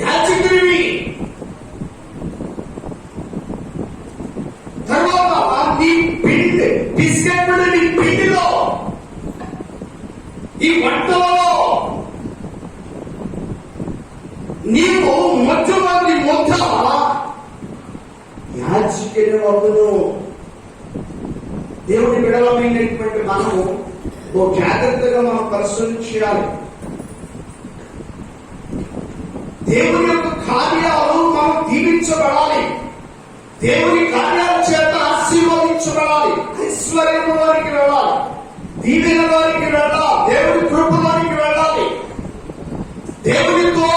యాజకుడివి. తర్వాత నీ పిండి బిస్కెట్ నీ పిండిలో, ఈ వంటలో నీవు మొట్టమొదటి ముద్ద యాజకుని వద్దును. దేవుడి విడలమైనటువంటి మనము జాగ్రత్తగా మనం పరిశోధించాలి. దేవుని యొక్క కార్యాలు మనం దీవించబడాలి. దేవుని కార్యాల చేత ఆశీర్వదించబడాలి. ఐశ్వర్యం వారికి వెళ్ళాలి, దీవెన వారికి వెళ్ళాలి, దేవుడి కృప వారికి వెళ్ళాలి. దేవునితో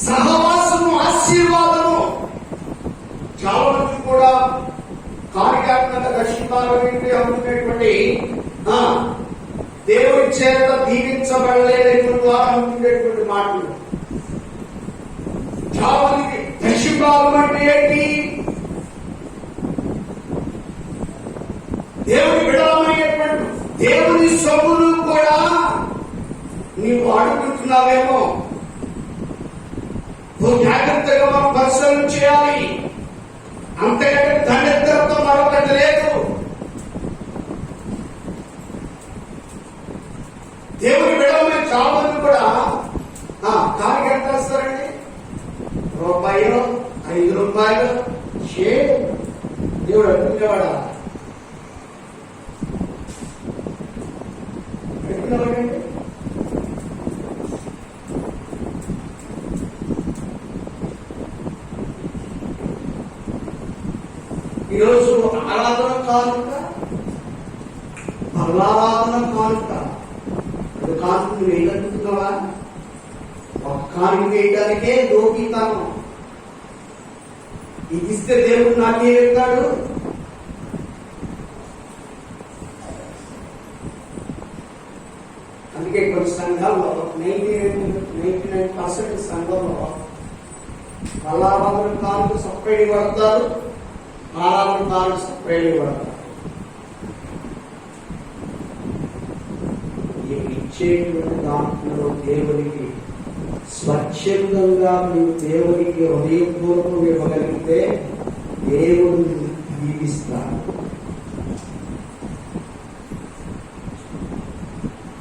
సహవాసము, ఆశీర్వాదము. చాలా మంది కూడా కార్యాత్మక దర్శనాలు అనుకునేటువంటి దేవుడి చేత దీవించబడలేనటువంటి వారు అనుకునేటువంటి మాటలు. చాలా మందికి దర్శనాలు అంటే ఏంటి? దేవుడి విడలమైనటువంటి దేవుని సొమ్ములు కూడా నీవు అడుగుతున్నావేమో. నువ్వు జాగ్రత్తగా మనం పరిశీలన చేయాలి. అంతకంటే దండెత్తరతో మరొకటి లేదు. దేవుని విడవమైన చాలా మంది కూడా దానికి ఎంత వస్తారండి? రూపాయలు, 5 రూపాయలు దేవుడు అడుగునేవాడా? అడుగునేవాడండి. ఈరోజు ఆరాధన కానుక, పర్వారాధన కానుక. కానుక నువ్వు వేయగలుగుతున్నావా? ఒక కానుక వేయడానికే లోకితాను. ఇది ఇస్తే దేవుడు నాకే వెళ్తాడు. అందుకే కొన్ని సంఘాల్లో 99% సంఘంలో పల్లారాధన కానుక సపరేట్ పడతారు, ఆరాధన కానుక సపరేట్ పడతారు. ఇచ్చేటువంటి దాంట్లో దేవునికి స్వచ్ఛందంగా నువ్వు దేవునికి హృదయపూర్వకం ఇవ్వగలిగితే దేవుడు దీవిస్తాడు.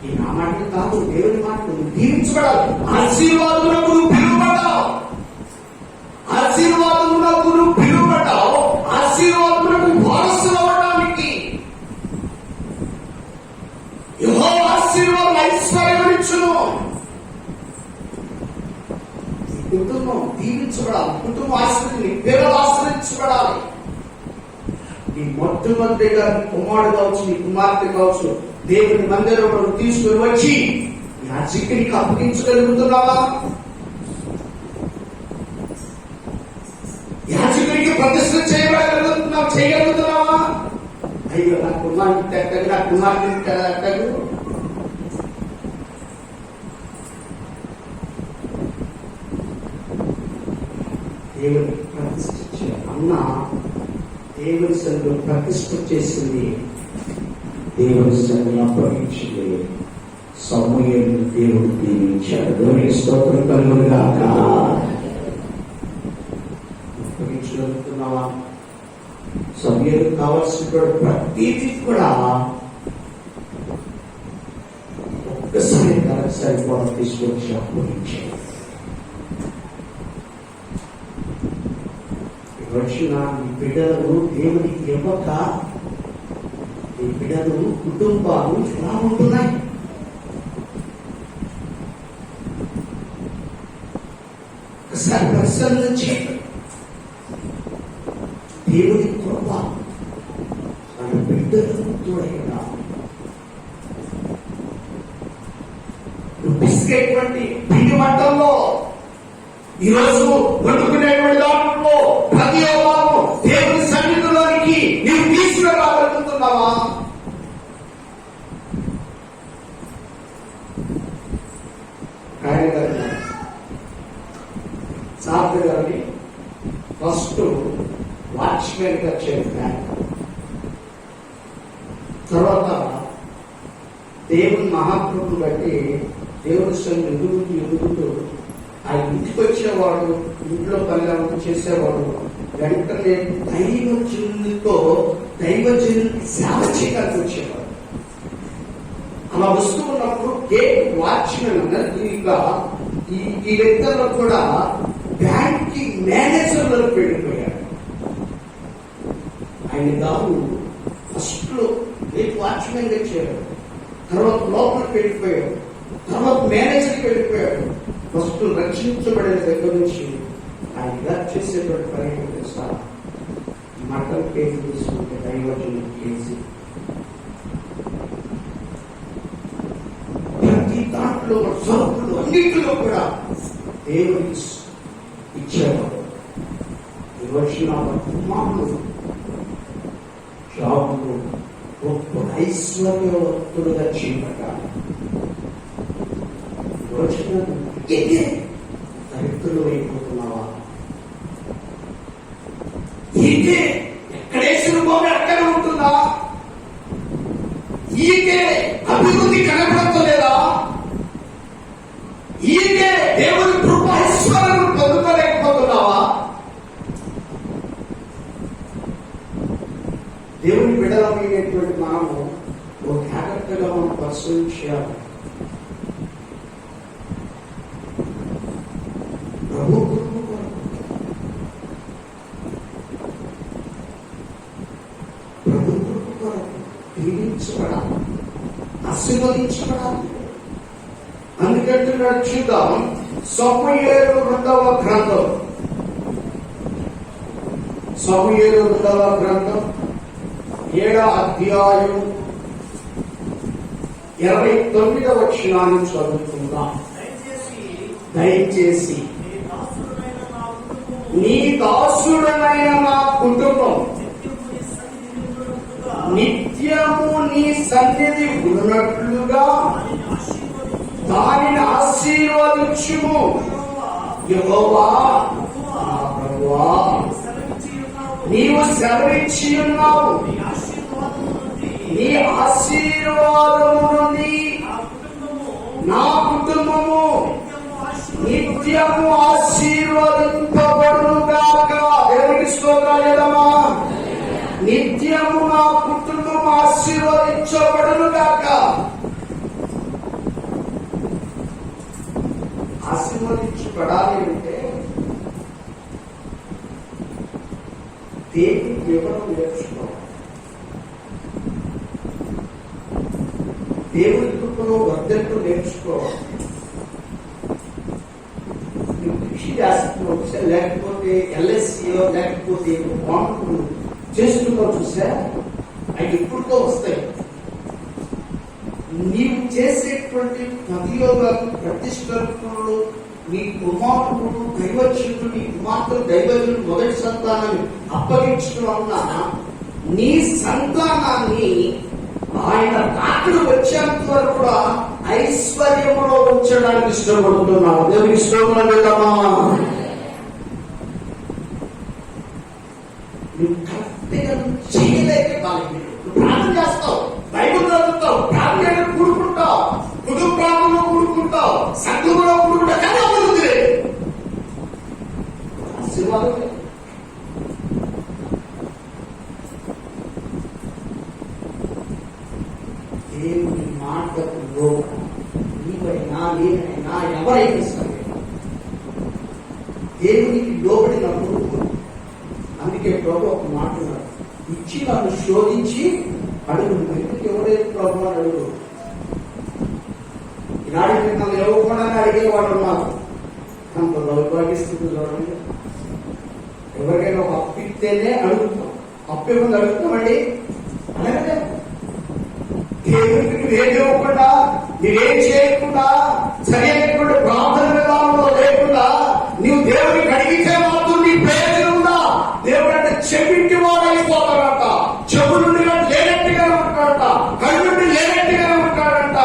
ఈ నా మాటలు కాదు, దేవుని మాటలు. దీవించబడాలి. ఆశీర్వాదమునకు నువ్వు పిలువబడ్డావు, ఆశీర్వాదమునకు నువ్వు పిలువబడ్డావు. ఆశీర్వాదమునకు వారసులు అవ్వడానికి యెహోవా ఆశీర్వాదం ఐశ్వర్యమిచ్చును. కుటుంబం దీవించబడాలి, కుటుంబం ఆశ్రయించి పిల్లలు ఆశ్రయించబడాలి. నీ మొట్టమొదటిగా కుమారుడు కావచ్చు, నీ కుమార్తె కావచ్చు, దేవుని మందిరంలో తీసుకుని వచ్చి యాజకునికి అప్పగించగలుగుతున్నావా? యాజకునికి ప్రతిష్ఠ చేయగలుగుతున్నావా? అయ్యో నా కుమార్తె తెట్టదు, నా కుమార్తె తెట్టదు. దేవుని ప్రతిష్ఠ అన్న దేవుని సన్నిధిలో ప్రతిష్ఠ చేసింది, దేవుని సన్నిధిలో అప్పగించింది. సమూయేలును దేవుడు దీవించాడు. దేవునికి స్తోత్రం కలుగునుగాక. చదువుతున్నావా? సమూయేలుకు కావాల్సిన ప్రతిదీ కూడా ఒక్కసారి సరిపోవడం తీసుకొచ్చి అప్పగించాడు. వచ్చిన ఈ బిడ్డలు దేవునికి ఇవ్వక ఈ బిడ్డలు కుటుంబాలు ఎలా ఉంటున్నాయి? ఒకసారి పరిశీలన చేయండి. దేవుని కృప మన బిడ్డలకు తోడైనా బిస్కెటువంటి పిండి వంటల్లో ఈరోజు వండుకునేటువంటి దాంట్లో ప్రతి భాగం దేవుని సన్నిధిలోనికి నీవు తీసుకురాగలుగుతున్నావా? సార్ గారిని ఫస్ట్ వాచ్మెన్ గా చేశారు. తర్వాత దేవుని మహాప్రభుని బట్టి దేవుని సన్నిధి ఎదుగుతూ ఆ ఇంటికి వచ్చేవాడు, ఇంట్లో పని చేసేవాడు, వెంటనే దైవజనునితో దైవజనునికి సేవ చేయడానికి వచ్చేవాడు. అలా వస్తూ ఉన్నప్పుడు గేట్ వాచ్మెన్ ఇంకా ఈ వ్యక్తుల్లో కూడా బ్యాంకింగ్ మేనేజర్లకు వెళ్ళిపోయాడు. ఆయన గారు ఫస్ట్ లో గేట్ వాచ్మెన్ గా చేరాడు, తర్వాత లోపలికి వెళ్ళిపోయాడు, తర్వాత మేనేజర్కి వెళ్ళిపోయాడు. ఫస్ట్ రక్షించబడిన దగ్గర నుంచి ఆయన ఇలా చేసేటువంటి పని తెలుసా? మటన్ కేజీ తీసుకుంటే దైవజన కేజీ, ప్రతి దాంట్లో సరుకులు అన్నింటిలో కూడా దేవునికి ఇచ్చేవాడు. ఈ వచ్చిన కుమారులు జాబులు గొప్ప ఐశ్వర్యవంతులుగా చేపట్టాలి. వచ్చిన ఇదే దరిద్రులు అయిపోతున్నావా? ఇదే ఎక్కడేసిన భూమి అక్కడ ఉంటుందా? ఈకే అభివృద్ధి కనబడతలేదా? ఈకే దేవుని కృప ఐశ్వర్యం పొందుకోలేకపోతున్నావా? దేవుని బిడ్డలమైనటువంటి మనము ఒక జాగ్రత్తగా మనం పరిశీలించాలి. ప్రభు దీవించబడాలి, ఆశీర్వదించబడాలి. అందుకంటే చూద్దాం. సమూయేలు 2వ గ్రంథం, సమూయేలు 2వ గ్రంథం 7వ అధ్యాయం 29వ వచనాన్ని చదువుకుందాం. దయచేసి నీ దాసుడనైన నా కుటుంబం నిత్యము నీ సన్నిధి ఉన్నట్లుగా దానిని ఆశీర్వదించుము. యెహోవా నా ప్రభువా, నీవు సెలవిచ్చి ఉన్నావు. నీ ఆశీర్వాదము నుండి నా కుటుంబము నిత్యము ఆశీర్వదింపబడుగాక. దేవునికి స్తోత్రాలేదమ్మా. నిత్యము నా కుటుంబం ఆశీర్వదించబడుగాక. ఆశీర్వదించబడాలి అంటే దేవునికి ఎవరో నేర్చుకోవాలి. దేవుని కృపలో వర్ధంతో నేర్చుకోవాలి. కృషి చేస్తున్నా లేకపోతే ఎల్ఎస్సీలో లేకపోతే బాండ్లు చేస్తున్నావు చూసా, అవి ఎప్పుడుతో వస్తాయి. నీవు చేసేటువంటి పదియోగాలు ప్రతిష్టలు నీ కుమారుడు దైవజనుడు, నీ కుమార్తె దైవజనుడు మొదటి సంతానాన్ని అప్పగించడం వలన నీ సంతానాన్ని ఆయన రాత్రి వచ్చేంత వరకు కూడా ఐశ్వర్యంలో ఉంచడానికి ఇష్టపడుతున్నావు. దేవునికి స్తోత్రం లేదమ్మా. నువ్వు కరెక్ట్గా చేయలేక ప్రార్థన చేస్తావు, బైబుల్ చదువుతావు, ప్రార్థన కూడుకుంటావు, కుటుంబ దేవుని మాటకు లోపం. నీవైనా నేనైనా ఎవరైనా సరే దేవునికి లోబడినప్పుడు, అందుకే ప్రభు ఒక మాట ఉన్నారు, ఇచ్చి నన్ను శోధించి అడుగు. ఎందుకు ఎవరైతే ప్రభు అని అడుగు. ఈనాడు నన్ను ఇవ్వకుండా అడిగేవాడు ఉన్నారు. అంత దౌర్భాగ్యస్థితి చూడండి. ఎవరికైనా ఒక అప్పు ఇస్తేనే అడుగుతాం. అప్పు ఇవ్వకుండా అడుగుతామండి. అలాగే దేవుడికి నువ్వేం ఇవ్వకుండా, నువ్వేం చేయకుండా, సరైనటువంటి ప్రార్థన విధానంలో లేకుండా నీవు దేవుడికి అడిగితే మాత్రం నీ ప్రయోజనం ఉందా? దేవుడు అంటే చెవింటి వాడైపోతాడట, చెవు నుండి లేనట్టుగా ఉంటాడట, కళ్ళు నుండి లేనట్టుగా ఉంటాడట.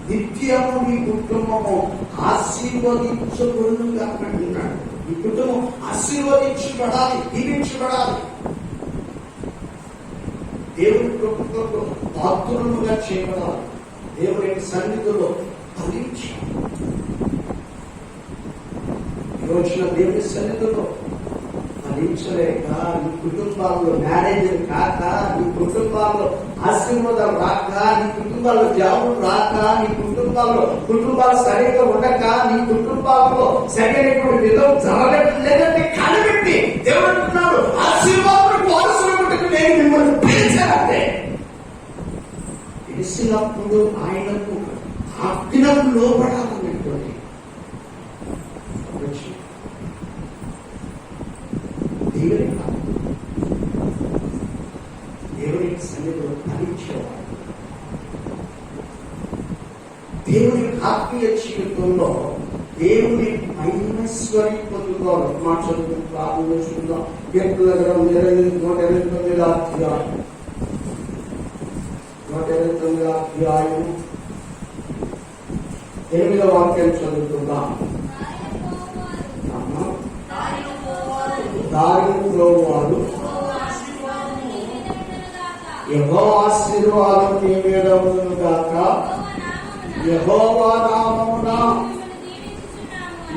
నిత్యము మీ కుటుంబము ఆశీర్వదించబడునుగా అంటున్నాడు. ఈ కుటుంబం ఆశీర్వదించబడాలి, దీవించబడాలి. దేవుని ప్రభుత్వంలో పాత్రులుగా చేయబడాలి. దేవుని సన్నిధిలో ఫలించాలి. ఈరోజున దేవుని సన్నిధిలో ఫలించలేక నీ కుటుంబాల్లో మ్యారేజ్ కాక, నీ కుటుంబాల్లో ఆశీర్వాదాలు రాక, నీ కుటుంబాల్లో జాబులు రాక, నీ కుటుంబాలు సరిగ్గా ఉండక, నీ కుటుంబాల్లో సరైనటువంటి విధం జరగలేదంటే కనిపెట్టి దేవుడు అంటున్నాడు, ఆశీర్వాదం వారసులకు నేను మిమ్మల్ని పిలిచానంటే పిలిచినప్పుడు ఆయనకు ఆజ్ఞకు లోపడాలన్నటువంటి దేవుని సన్నిధిలో ఫలించేవాడు. దేవుని ఆత్మీయ జీవితంలో దేవుని మహిమేశ్వరి పొందుకోవాలి. మా చదువు ప్రారంభం చేసుకుందాం. 189 అధ్యాయం 8వ వాక్యం చదువుకుందాం. దారిలో వాడు యెహోవా ఆశీర్వాదం నీ మీద ఉండును గాక, యెహోవా నామమున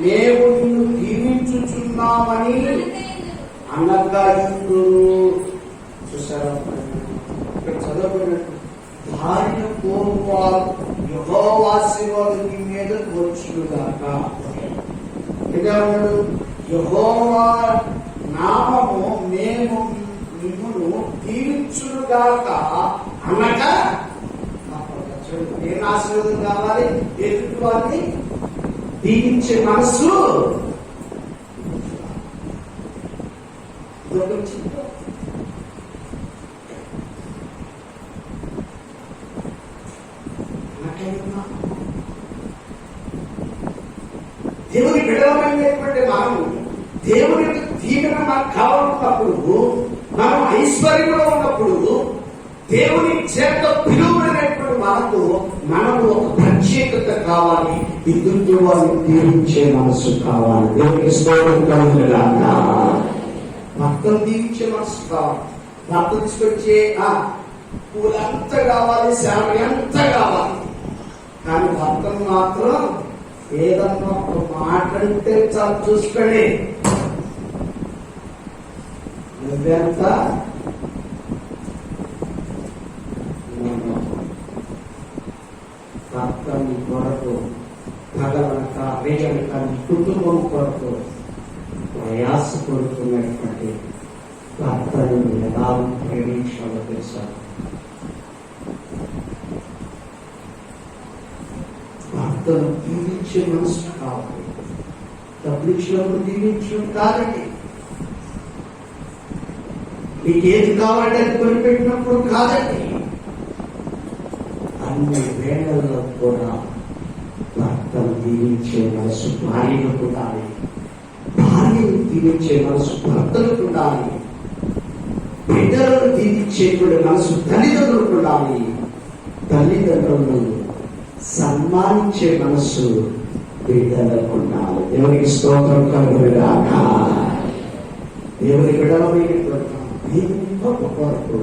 మేము నిన్ను దీవించుచున్నామని అనగా చూసారా? ఇక్కడ చదవబడినట్టు భార్య పోవారు యెహోవా ఆశీర్వాదం నీ మీద వచ్చును గాక. ఏమన్నాడు? యెహోవా నామము మేము మిమ్మును దీవించునుగాక అనగా ఏం ఆశీర్వాదం కావాలి? ఎదుటి వారిని దీవించే మనస్సు. దేవుని బిడమైనటువంటి మనము దేవుని దీవెన మనకు కావాలన్నప్పుడు, మనం ఐశ్వర్యంలో ఉన్నప్పుడు, దేవుని చేత పిలువబడినటువంటి మనము ఒక ప్రత్యేకత కావాలి. ఎదుటి వారిని దీవించే మనసు కావాలి. దేవునికి స్తోత్రం కలుగునుగాక. భక్తులు దీవించే మనసు కావాలి. భక్తులు తీసుకొచ్చే పూలంతా కావాలి, సేవ ఎంత కావాలి. కానీ భక్తులు మాత్రం ఏదన్నా ఒక మాట్లాడితే చాలా చూసుకోండి, నువ్వెంత భర్త నీ కొరకు పగలనక వేయనక నీ కుటుంబం కొరకు ప్రయాస కొడుతున్నటువంటి భర్తను ఎలా ప్రేమించాలో తెలుసా? భర్తను దీవించే మనసు కావాలి. డబ్బులు ఇచ్చినప్పుడు దీవించడం కాదండి. నీకేది కావాలంటే అది కొనిపెట్టినప్పుడు కాదండి. అన్ని వేళల్లో కూడా భర్తను దీవించే మనసు భార్యకు ఉండాలి, భార్యను దీవించే మనసు భర్తలకు ఉండాలి, బిడ్డలను దీవించేటువంటి మనసు తల్లిదండ్రులకు ఉండాలి, తల్లిదండ్రులను సన్మానించే మనసు బిడ్డలకు ఉండాలి. దేవునికి స్తోత్రం కలుగునుగాక. దేవుని బిడ్డలమైనటువంటి దేవుని కొరకు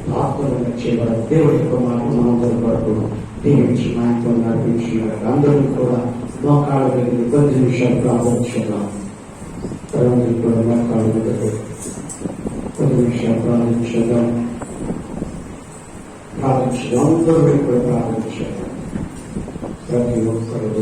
ప్రార్థన చేయబడాలి. దేవుడి కుమారు మనందరి కొరకు దీవించి నాయకులు నడిపించినారు. అందరూ కూడా మోకాళ్ళ దగ్గర 10 నిమిషాలు ప్రార్థించుకున్నాం. పరమేశ్వరుల కాలువలకు కొన్ని నిమిషాలు ప్రారంభించేద్దాం. అందరూ కూడా ప్రారంభించేద్దాం. ప్రతి ఒక్కరు